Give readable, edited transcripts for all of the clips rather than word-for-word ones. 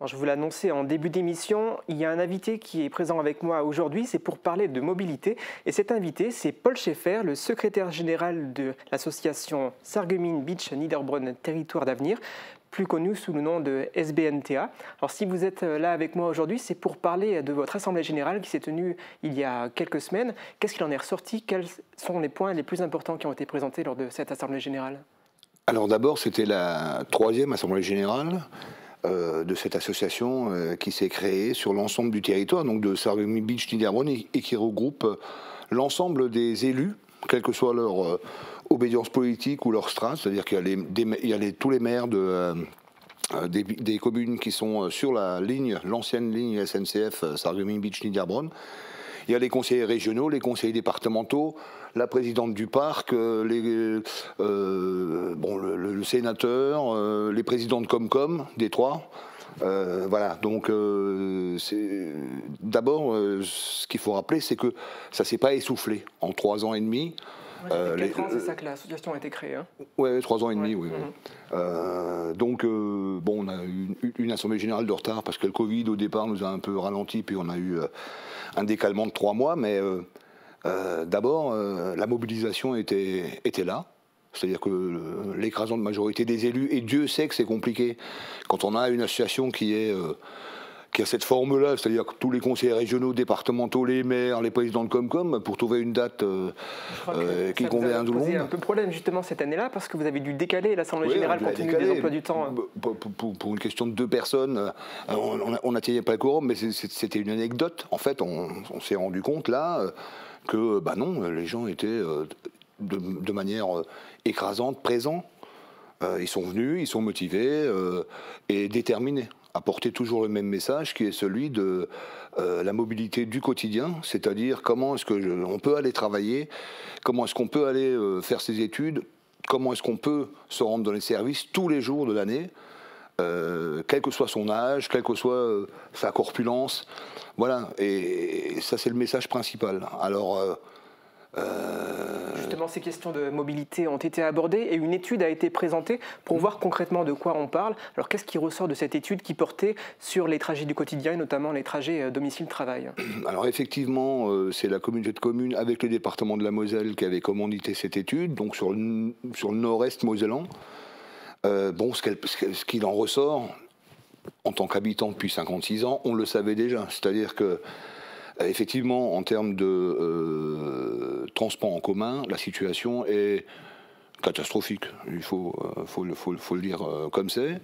Alors, je vous l'ai annoncé en début d'émission, il y a un invité qui est présent avec moi aujourd'hui, c'est pour parler de mobilité. Et cet invité, c'est Paul Schaeffer, le secrétaire général de l'association Sarreguemines Beach Niederbronn Territoire d'Avenir, plus connu sous le nom de SBNTA. Alors si vous êtes là avec moi aujourd'hui, c'est pour parler de votre assemblée générale qui s'est tenue il y a quelques semaines. Qu'est-ce qu'il en est ressorti? Quels sont les points les plus importants qui ont été présentés lors de cette assemblée générale? Alors d'abord, c'était la troisième assemblée générale de cette association qui s'est créée sur l'ensemble du territoire, donc de Sarreguemines Beach Niederbronn, et qui regroupe l'ensemble des élus, quelle que soit leur obédience politique ou leur strate, c'est-à-dire qu'il y a tous les maires des communes qui sont sur l'ancienne ligne SNCF Sarreguemines Beach Niederbronn. Il y a les conseillers régionaux, les conseillers départementaux, la présidente du parc, le sénateur, les présidents de Comcom, des trois. Voilà, donc d'abord, ce qu'il faut rappeler, c'est que ça ne s'est pas essoufflé en 3 ans et demi. Ça fait 4 ans, c'est ça que l'association a été créée. Hein. Oui, 3 ans et demi, oui. Donc, on a eu une assemblée générale de retard parce que le Covid, au départ, nous a un peu ralenti, puis on a eu un décalement de 3 mois, mais d'abord, la mobilisation était là. C'est-à-dire que l'écrasante majorité des élus, et Dieu sait que c'est compliqué, quand on a une association qui a cette forme-là, c'est-à-dire que tous les conseillers régionaux, départementaux, les maires, les présidents de Comcom, pour trouver une date qui convient à tout le monde. C'est un peu problème justement cette année-là, parce que vous avez dû décaler l'Assemblée générale compte tenu des emplois du temps. Pour une question de 2 personnes, on n'atteignait pas le quorum, mais c'était une anecdote. En fait, on s'est rendu compte là que non, les gens étaient de manière écrasante présents. Ils sont venus, ils sont motivés et déterminés à porter toujours le même message qui est celui de la mobilité du quotidien, c'est-à-dire comment est-ce qu'on peut aller travailler, comment est-ce qu'on peut aller faire ses études, comment est-ce qu'on peut se rendre dans les services tous les jours de l'année, quel que soit son âge, quelle que soit sa corpulence. Voilà, et ça c'est le message principal. Alors, justement, ces questions de mobilité ont été abordées et une étude a été présentée pour voir concrètement de quoi on parle. Alors, qu'est-ce qui ressort de cette étude qui portait sur les trajets du quotidien, et notamment les trajets domicile-travail? Alors, effectivement, c'est la communauté de communes avec le département de la Moselle qui avait commandité cette étude, donc sur le nord-est mosellan. Ce qu'il en ressort, en tant qu'habitant depuis 56 ans, on le savait déjà. C'est-à-dire que effectivement, en termes de transport en commun, la situation est catastrophique. Il faut le dire comme c'est.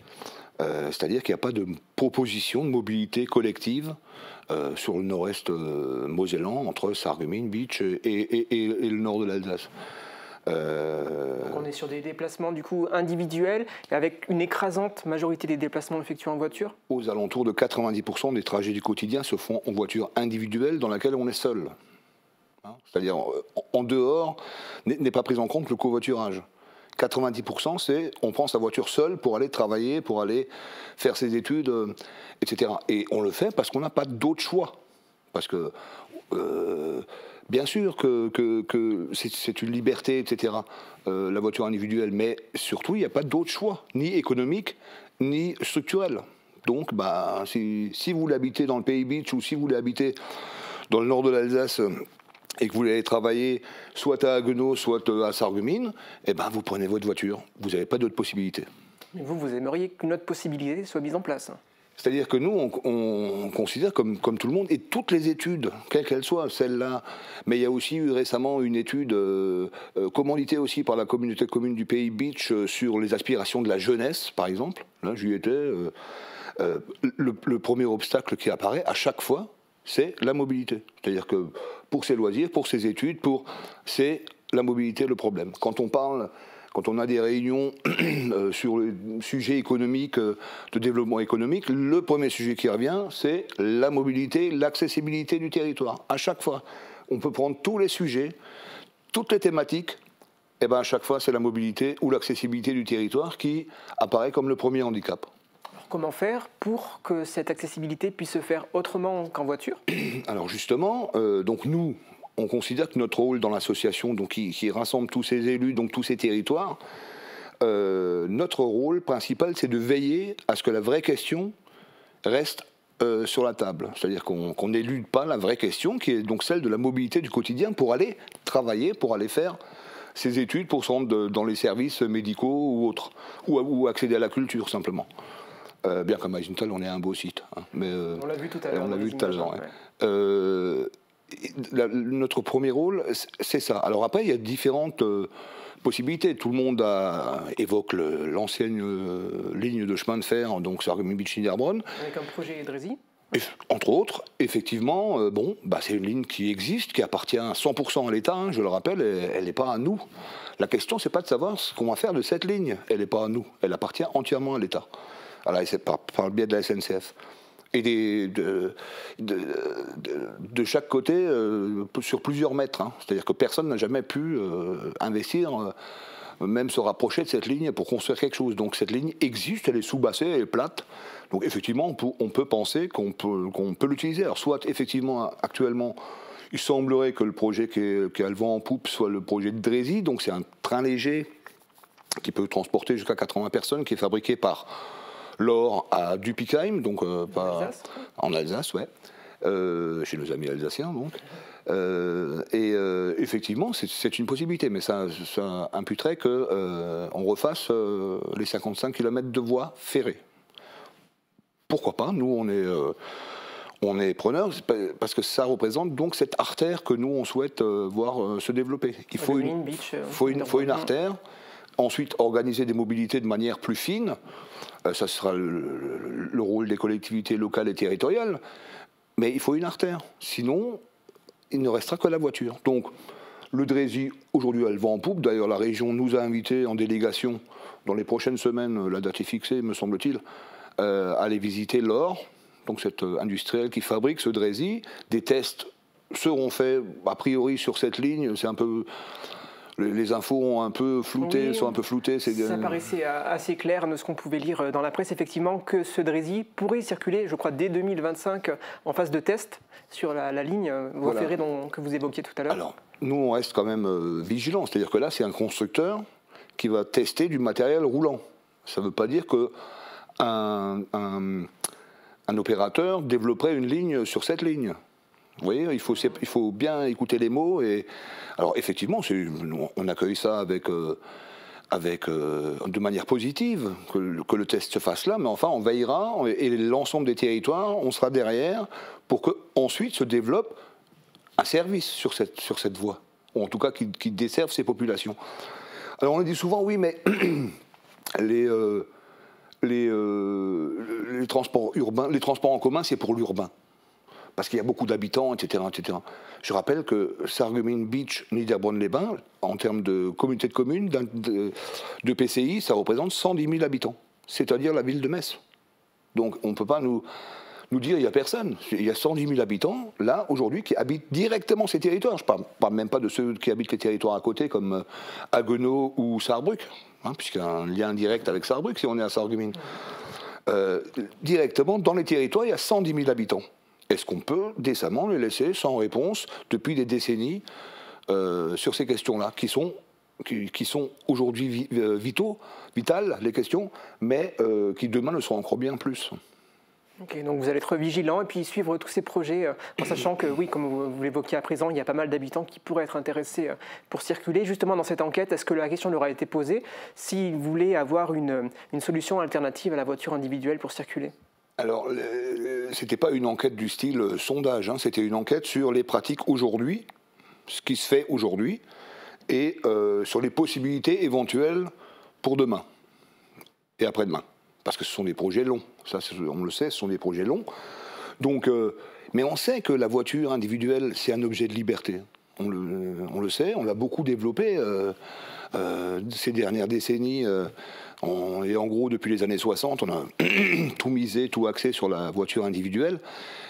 C'est-à-dire qu'il n'y a pas de proposition de mobilité collective sur le nord-est mosellan, entre Sarreguemines Beach et le nord de l'Alsace. Donc on est sur des déplacements du coup individuels, avec une écrasante majorité des déplacements effectués en voiture. Aux alentours de 90% des trajets du quotidien se font en voiture individuelle dans laquelle on est seul. C'est-à-dire en dehors n'est pas pris en compte le covoiturage. 90% c'est on prend sa voiture seule pour aller travailler, pour aller faire ses études, etc. Et on le fait parce qu'on n'a pas d'autre choix. Parce que bien sûr que c'est une liberté, etc., la voiture individuelle, mais surtout, il n'y a pas d'autre choix, ni économique, ni structurel. Donc, si vous voulez habiter dans le Pays Beach ou si vous voulez habiter dans le nord de l'Alsace et que vous voulez aller travailler soit à Haguenau, soit à Sarreguemines, vous prenez votre voiture. Vous n'avez pas d'autre possibilité. Mais vous aimeriez qu'une autre possibilité soit mise en place? C'est-à-dire que nous, on considère comme tout le monde, et toutes les études, quelles qu'elles soient, celle-là, mais il y a aussi eu récemment une étude commanditée aussi par la communauté de communes du Pays Beach sur les aspirations de la jeunesse, par exemple. Là, j'y étais. Le premier obstacle qui apparaît à chaque fois, c'est la mobilité. C'est-à-dire que pour ses loisirs, pour ses études, c'est la mobilité le problème. Quand on a des réunions sur le sujet économique, de développement économique, le premier sujet qui revient, c'est la mobilité, l'accessibilité du territoire. À chaque fois, on peut prendre tous les sujets, toutes les thématiques, et à chaque fois, c'est la mobilité ou l'accessibilité du territoire qui apparaît comme le premier handicap. Alors, comment faire pour que cette accessibilité puisse se faire autrement qu'en voiture? Alors justement, donc nous, on considère que notre rôle dans l'association, donc qui rassemble tous ces élus, donc tous ces territoires, notre rôle principal, c'est de veiller à ce que la vraie question reste sur la table. C'est-à-dire qu'on n'élude pas la vraie question, qui est donc celle de la mobilité du quotidien pour aller travailler, pour aller faire ses études, pour se rendre dans les services médicaux ou autres, ou accéder à la culture simplement. Bien qu'à Meisenthal, on est un beau site. Hein, mais, on l'a vu tout à l'heure. On l'a vu tout à l'heure. Notre premier rôle, c'est ça. Alors après, il y a différentes possibilités. Tout le monde évoque l'ancienne ligne de chemin de fer, donc Sarreguemines Beach Niederbronn. Avec un projet Drézy. Entre autres, effectivement, c'est une ligne qui existe, qui appartient à 100% à l'État, hein, je le rappelle, elle n'est pas à nous. La question, c'est pas de savoir ce qu'on va faire de cette ligne, elle n'est pas à nous, elle appartient entièrement à l'État, par le biais de la SNCF. Et de chaque côté, sur plusieurs mètres, hein. C'est-à-dire que personne n'a jamais pu investir, même se rapprocher de cette ligne pour construire quelque chose. Donc cette ligne existe, elle est sous-bassée, elle est plate. Donc effectivement, on peut penser qu'on peut l'utiliser. Alors soit effectivement, actuellement, il semblerait que le projet qui a le vent en poupe soit le projet de Drézy. Donc c'est un train léger qui peut transporter jusqu'à 80 personnes, qui est fabriqué par l'Or à Dupikheim, donc en Alsace, ouais, chez nos amis alsaciens, donc. Effectivement, c'est une possibilité, mais ça imputerait qu'on refasse les 55 km de voies ferrées. Pourquoi pas? Nous, on est preneurs, parce que ça représente donc cette artère que nous, on souhaite voir se développer. Il faut une artère. Ensuite, organiser des mobilités de manière plus fine. Ça sera le rôle des collectivités locales et territoriales. Mais il faut une artère. Sinon, il ne restera que la voiture. Donc, le Drézy, aujourd'hui, elle va en poupe. D'ailleurs, la région nous a invités en délégation, dans les prochaines semaines, la date est fixée, me semble-t-il, à aller visiter l'Or, donc cette industrielle qui fabrique ce Drézy. Des tests seront faits, a priori, sur cette ligne. C'est un peu... Les infos ont un peu flouté, sont un peu floutées. Ça paraissait assez clair de ce qu'on pouvait lire dans la presse, effectivement, que ce Drézy pourrait circuler, je crois, dès 2025 en phase de test sur la ligne voie ferrée que vous évoquiez tout à l'heure. Alors, nous, on reste quand même vigilants. C'est-à-dire que là, c'est un constructeur qui va tester du matériel roulant. Ça ne veut pas dire qu'un opérateur développerait une ligne sur cette ligne. Vous voyez, il faut bien écouter les mots. Alors effectivement, on accueille ça de manière positive, que le test se fasse là, mais enfin on veillera, et l'ensemble des territoires, on sera derrière pour qu'ensuite se développe un service sur cette voie, ou en tout cas qui desserve ces populations. Alors on dit souvent, oui, mais les transports urbains, les transports en commun, c'est pour l'urbain, parce qu'il y a beaucoup d'habitants, etc., etc. Je rappelle que Sarreguemines Beach Niederbronn-les-Bains, en termes de communauté de communes, de PCI, ça représente 110 000 habitants, c'est-à-dire la ville de Metz. Donc on ne peut pas nous dire il n'y a personne. Il y a 110 000 habitants, là, aujourd'hui, qui habitent directement ces territoires. Je ne parle même pas de ceux qui habitent les territoires à côté, comme Haguenau ou Sarrebruck, hein, puisqu'il y a un lien direct avec Sarrebruck, si on est à Sarreguemines. Directement, dans les territoires, il y a 110 000 habitants. Est-ce qu'on peut décemment les laisser sans réponse depuis des décennies sur ces questions-là, qui sont aujourd'hui vitales, les questions, mais qui demain le seront encore bien plus. Ok, donc vous allez être vigilant et puis suivre tous ces projets, en sachant que, oui, comme vous l'évoquiez à présent, il y a pas mal d'habitants qui pourraient être intéressés pour circuler. Justement, dans cette enquête, est-ce que la question leur a été posée s'ils voulaient avoir une solution alternative à la voiture individuelle pour circuler? Alors, c'était pas une enquête du style sondage, hein, c'était une enquête sur les pratiques aujourd'hui, ce qui se fait aujourd'hui, et sur les possibilités éventuelles pour demain et après-demain. Parce que ce sont des projets longs, ça on le sait, ce sont des projets longs. Donc, mais on sait que la voiture individuelle, c'est un objet de liberté. On le sait, on l'a beaucoup développé ces dernières décennies. Et en gros, depuis les années 60, on a tout misé, tout axé sur la voiture individuelle.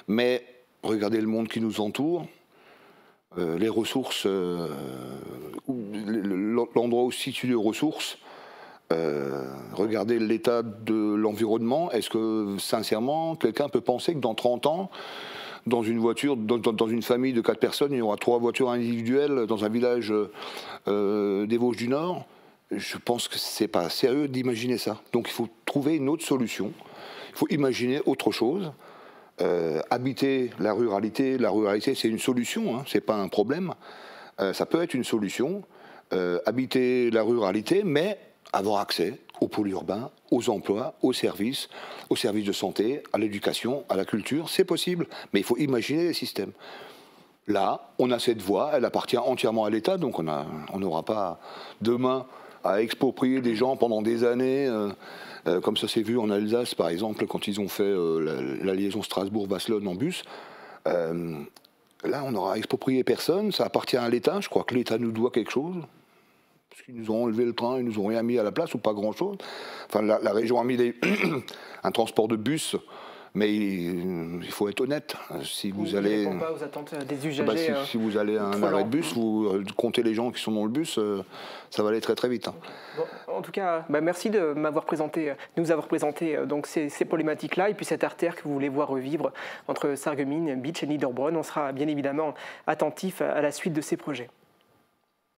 Mais regardez le monde qui nous entoure, les ressources, l'endroit où se situent les ressources, regardez l'état de l'environnement. Est-ce que, sincèrement, quelqu'un peut penser que dans 30 ans, dans une voiture, dans une famille de 4 personnes, il y aura 3 voitures individuelles dans un village des Vosges du Nord? Je pense que c'est pas sérieux d'imaginer ça. Donc il faut trouver une autre solution. Il faut imaginer autre chose. Habiter la ruralité c'est une solution, hein, c'est pas un problème. Ça peut être une solution. Habiter la ruralité, mais avoir accès aux pôles urbains, aux emplois, aux services de santé, à l'éducation, à la culture, c'est possible. Mais il faut imaginer les systèmes. Là, on a cette voie, elle appartient entièrement à l'État, donc on n'aura pas demain à exproprier des gens pendant des années, comme ça s'est vu en Alsace, par exemple, quand ils ont fait la liaison Strasbourg-Barcelone en bus. Là, on n'aura exproprié personne, ça appartient à l'État. Je crois que l'État nous doit quelque chose. Parce qu'ils nous ont enlevé le train, ils nous ont rien mis à la place, ou pas grand-chose. Enfin, la région a mis un transport de bus. Mais il faut être honnête. Si vous allez, ne répond pas aux attentes des usagers. Si vous allez à un arrêt de bus, vous comptez les gens qui sont dans le bus, ça va aller très très vite. Bon, en tout cas, merci de nous avoir présenté donc ces problématiques-là et puis cette artère que vous voulez voir revivre entre Sarreguemines, Bitche et Niederbronn. On sera bien évidemment attentif à la suite de ces projets.